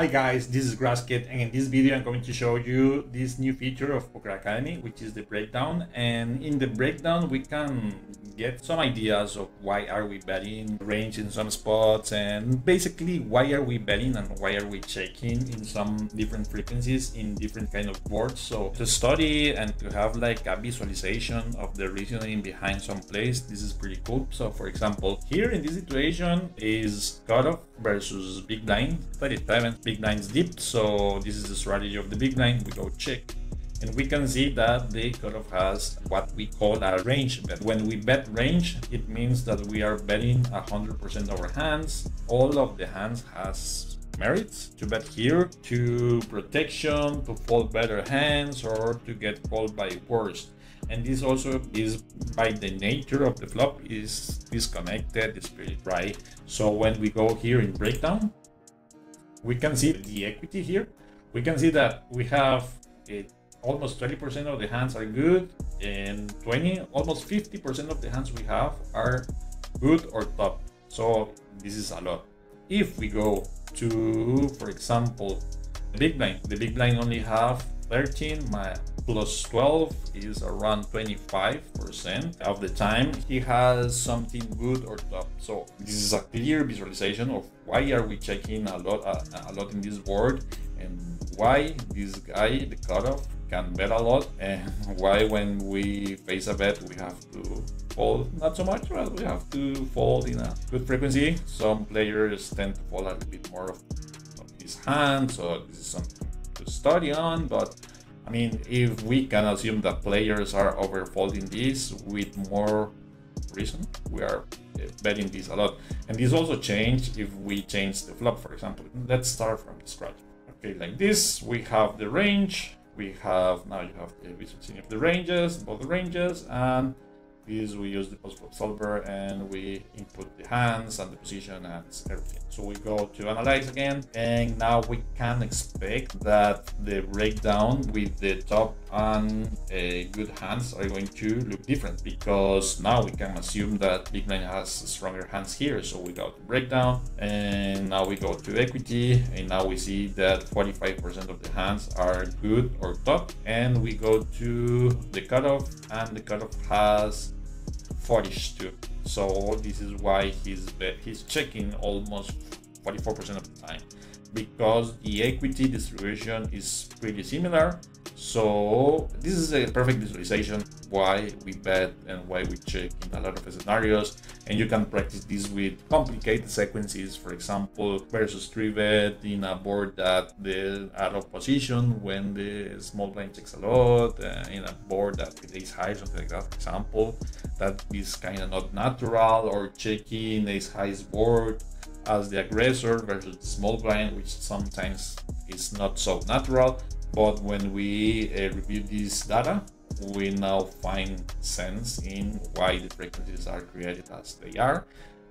Hi guys, this is Grasquet, and in this video I'm going to show you this new feature of Poker Academy, which is the breakdown. And in the breakdown we can get some ideas of why are we betting range in some spots, and basically why are we betting and why are we checking in some different frequencies in different kind of boards. So to study and to have like a visualization of the reasoning behind some plays, this is pretty cool. So for example, here in this situation is cutoff versus big blind, 37 big blinds dipped. So this is the strategy of the big blind. We go check, and we can see that the cutoff has what we call a range bet. When we bet range, it means that we are betting 100% of our hands. All of the hands has merits to bet here, to protection, to fold better hands, or to get called by worse. And this also is by the nature of the flop is disconnected, it's pretty dry. So when we go here in breakdown, we can see the equity here. We can see that we have almost 30% of the hands are good, and almost 50% of the hands we have are good or top. So this is a lot. If we go to, for example, the big blind only have 13, my plus 12 is around 25% of the time he has something good or top. So this is a clear visualization of why are we checking a lot in this board, and why this guy, the cutoff, can bet a lot, and why when we face a bet we have to fold not so much, but we have to fold in a good frequency. Some players tend to fold a little bit more of his hand, so this is something to study on. But I mean, if we can assume that players are overfolding this with more reason, we are betting this a lot. And this also changed if we change the flop. For example, let's start from scratch. Okay, like this, we have the range. We have, now you have the visualization of the ranges, both the ranges, and this we use the Postflop solver and we input the hands and the position and everything. So we go to analyze again, and now we can expect that the breakdown with the top and good hands are going to look different, because now we can assume that big blind has stronger hands here. So we go to breakdown, and now we go to equity, and now we see that 45% of the hands are good or top, and we go to the cutoff, and the cutoff has 42. So this is why he's checking almost 44% of the time, because the equity distribution is pretty similar. So this is a perfect visualization why we bet and why we check in a lot of scenarios. And you can practice this with complicated sequences, for example, versus 3-bet in a board that they're out of position when the small blind checks a lot, in a board that with ace high, something like that, for example, that is kind of not natural, or checking ace high's board as the aggressor versus the small blind, which sometimes is not so natural. But when we review this data, we now find sense in why the frequencies are created as they are.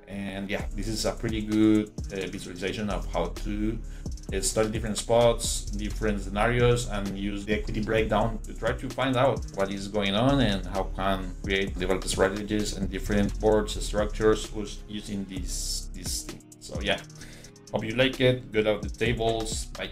And yeah, this is a pretty good visualization of how to study different spots, different scenarios, and use the equity breakdown to try to find out what is going on and how can create develop strategies and different boards structures using this thing. So yeah, hope you like it. Good out the tables. Bye.